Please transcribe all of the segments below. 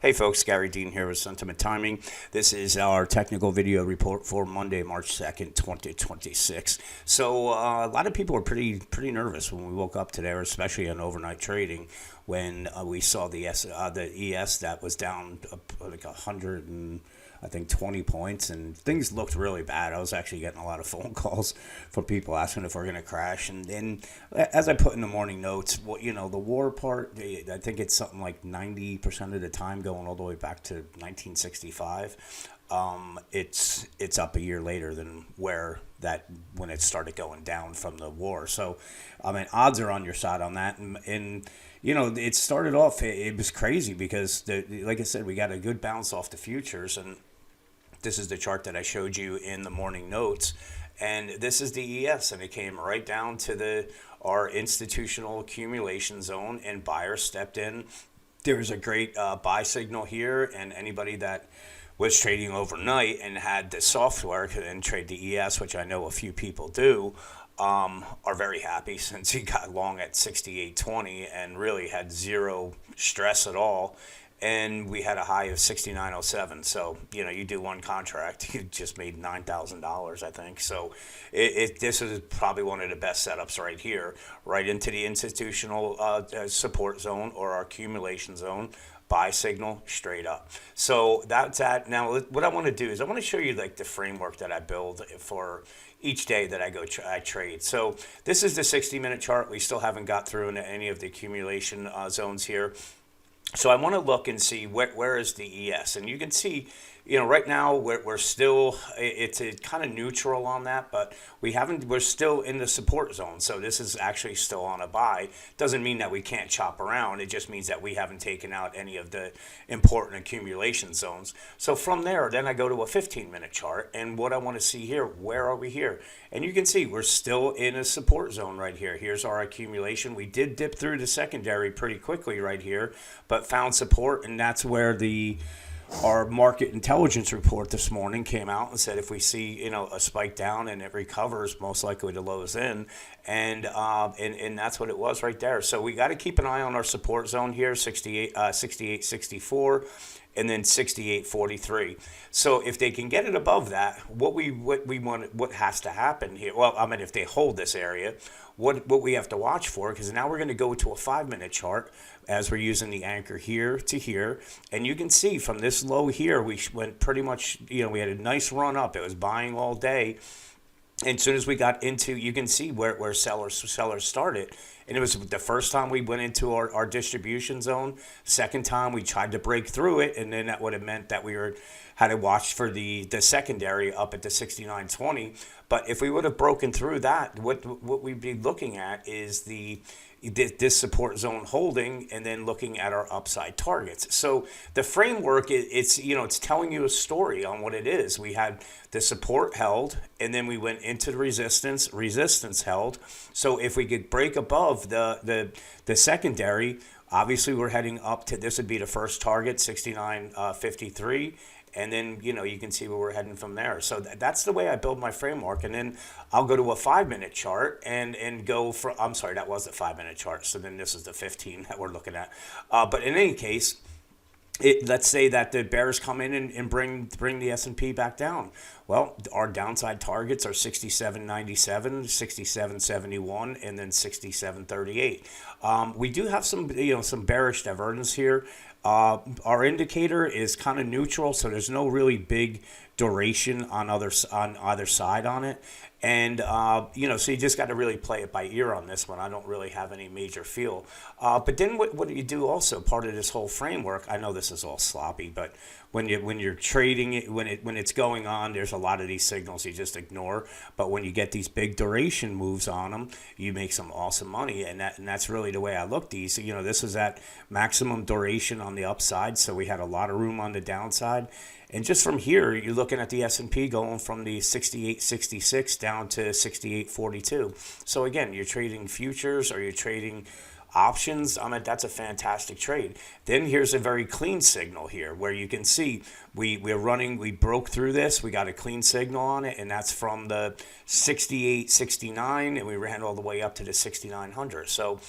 Hey folks, Gary Dean here with Sentiment Timing. This is our technical video report for Monday, March 2nd, 2026. So a lot of people were pretty nervous when we woke up today, especially on overnight trading, when we saw the ES that was down like 100 and I think 20 points, and things looked really bad. I was actually getting a lot of phone calls from people asking if we're going to crash. And as I put in the morning notes, well, the war part, I think it's something like 90% of the time going all the way back to 1965. It's up a year later than when it started going down from the war. So, I mean, odds are on your side on that. And it started off, it was crazy because, like I said, we got a good bounce off the futures, and this is the chart that I showed you in the morning notes, and this is the ES, and it came right down to our institutional accumulation zone, and buyers stepped in. There was a great buy signal here, and anybody that was trading overnight and had the software and trade the ES, which I know a few people do, are very happy since he got long at 68.20 and really had zero stress at all. And we had a high of 69.07. So, you do one contract, you just made $9,000, I think. So this is probably one of the best setups right here, right into the institutional support zone or our accumulation zone. Buy signal straight up. So that's that. Now, what I want to do is I want to show you like the framework that I build for each day that I trade. So this is the 60-minute chart. We still haven't got through into any of the accumulation zones here. So I want to look and see where is the ES, and you can see, right now we're still, it's kind of neutral on that, but we're still in the support zone. So this is actually still on a buy. Doesn't mean that we can't chop around. It just means that we haven't taken out any of the important accumulation zones. So from there, then I go to a 15-minute chart, and what I want to see here, where are we here? And you can see we're still in a support zone right here. Here's our accumulation. We did dip through the secondary pretty quickly right here, but found support, and that's where our market intelligence report this morning came out and said if we see a spike down and it recovers, most likely the lows in, and that's what it was right there. So we got to keep an eye on our support zone here, 68.64 and then 68.43. So if they can get it above that, what has to happen here? Well, I mean, if they hold this area, what we have to watch for, because now we're going to go to a 5-minute chart as we're using the anchor here to here, and you can see from this low here, we went pretty much, we had a nice run up. It was buying all day. And as soon as we got into, you can see where sellers started. And it was the first time we went into our distribution zone. Second time we tried to break through it, and then that would have meant that we had to watch for the secondary up at the 69.20. But if we would have broken through that, what we'd be looking at is this support zone holding, and then looking at our upside targets. So the framework, it's telling you a story on what it is. We had the support held, and then we went into the resistance held. So if we could break above the secondary, obviously we're heading up to, this would be the first target, 69.53. And then, you can see where we're heading from there. So that's the way I build my framework. And then I'll go to a 5-minute chart and go for, I'm sorry, that was the 5-minute chart. So then this is the 15 that we're looking at. But in any case, let's say that the bears come in and bring the S&P back down. Well, our downside targets are 67.97, 67.71, and then 67.38. We do have some bearish divergence here. Our indicator is kind of neutral, so there's no really big duration on either side on it. And, so you just got to really play it by ear on this one. I don't really have any major feel. But then what do you do also? Part of this whole framework, I know this is all sloppy, but when you're trading it, when it's going on, there's a lot of these signals you just ignore. But when you get these big duration moves on them, you make some awesome money. And that's really the way I look these. This is at maximum duration on the upside, so we had a lot of room on the downside. And just from here, you're looking at the S&P going from the 68.66 down to 68.42. So again, you're trading futures or you're trading options. I mean, that's a fantastic trade. Then here's a very clean signal here where you can see we broke through this. We got a clean signal on it, and that's from the 68.69, and we ran all the way up to the 6,900. So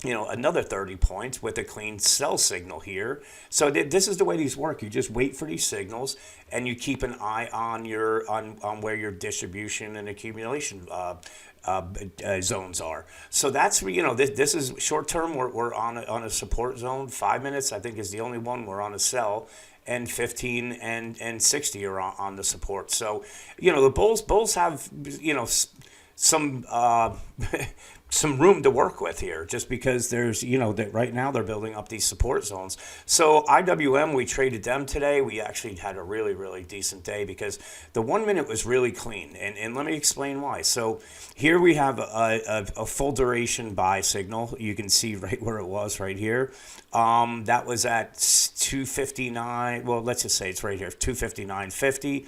another 30 points with a clean sell signal here. So this is the way these work. You just wait for these signals, and you keep an eye on on where your distribution and accumulation zones are. So that's this is short term. We're on a support zone. 5 minutes I think is the only one we're on a sell, and 15 and 60 are on the support. So the bulls have some some room to work with here, just because there's that right now they're building up these support zones. So IWM, we traded them today. We actually had a really decent day because the 1 minute was really clean, and let me explain why. So here we have a full duration buy signal. You can see right where it was right here. That was at 259. Well, let's just say it's right here, 259.50.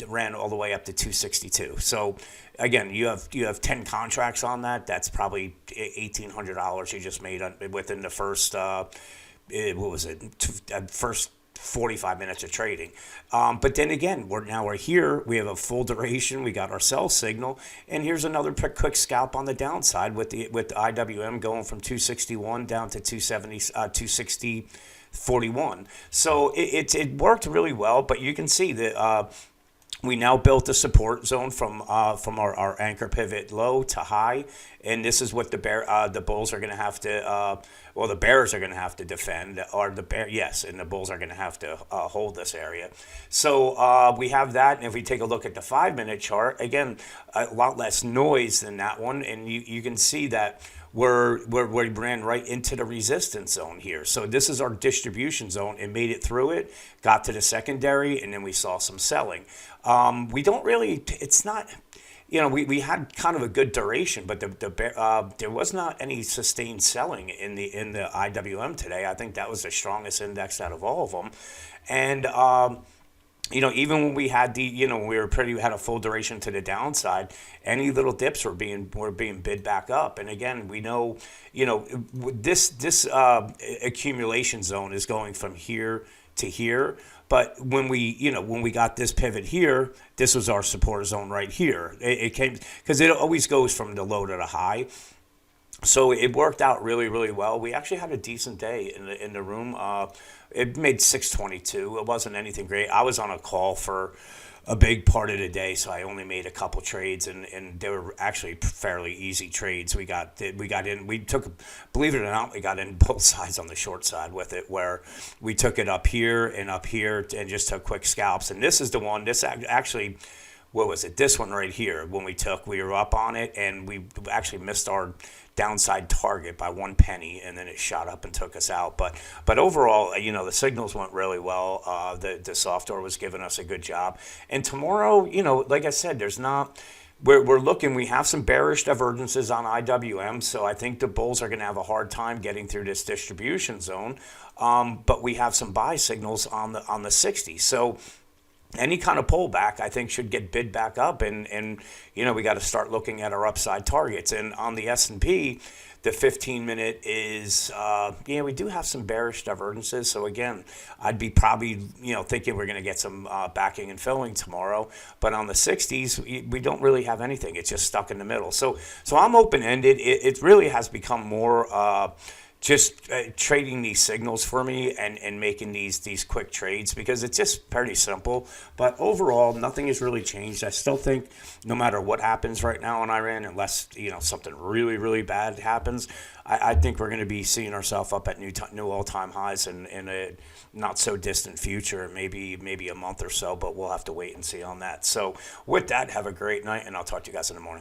It ran all the way up to 262. So again, you have 10 contracts on that. That's probably $1,800 you just made within the first first 45 minutes of trading. But then again, we're here. We have a full duration. We got our sell signal, and here's another quick scalp on the downside with the IWM going from 261 down to 270, 260. 41. So it worked really well, but you can see that we now built a support zone from our anchor pivot low to high, and this is what the bulls are going to have to the bears are going to have to defend, or and the bulls are going to have to hold this area. So we have that, and if we take a look at the 5 minute chart, again, a lot less noise than that one, and you can see that we ran right into the resistance zone here. So this is our distribution zone. It made it through it, got to the secondary, and then we saw some selling. We don't really, it's not, we had kind of a good duration, but there was not any sustained selling in the IWM today. I think that was the strongest index out of all of them. And even when we had we had a full duration to the downside, any little dips were being bid back up. And again, we know, this accumulation zone is going from here to here. But when we got this pivot here, this was our support zone right here. It came because it always goes from the low to the high. So it worked out really well. We actually had a decent day in the room. It made 622. It wasn't anything great. I was on a call for a big part of the day, so I only made a couple trades, and they were actually fairly easy trades. We got in. We took, believe it or not, we got in both sides on the short side with it, where we took it up here and just took quick scalps. And this is the one. This actually. What was it? This one right here. When we were up on it, and we actually missed our downside target by 1 penny, and then it shot up and took us out. But overall, the signals went really well. The software was giving us a good job. And tomorrow, like I said, there's not. We're looking. We have some bearish divergences on IWM, so I think the bulls are going to have a hard time getting through this distribution zone. But we have some buy signals on the 60. So any kind of pullback, I think, should get bid back up, and we got to start looking at our upside targets. And on the S&P, the 15-minute is, we do have some bearish divergences. So again, I'd be probably, thinking we're going to get some backing and filling tomorrow. But on the 60s, we don't really have anything. It's just stuck in the middle. So I'm open-ended. It really has become more just trading these signals for me and making these quick trades, because it's just pretty simple. But overall, nothing has really changed. I still think no matter what happens right now in Iran, unless something really bad happens, I think we're going to be seeing ourselves up at new all-time highs in a not so distant future, maybe a month or so. But we'll have to wait and see on that. So with that, have a great night, and I'll talk to you guys in the morning.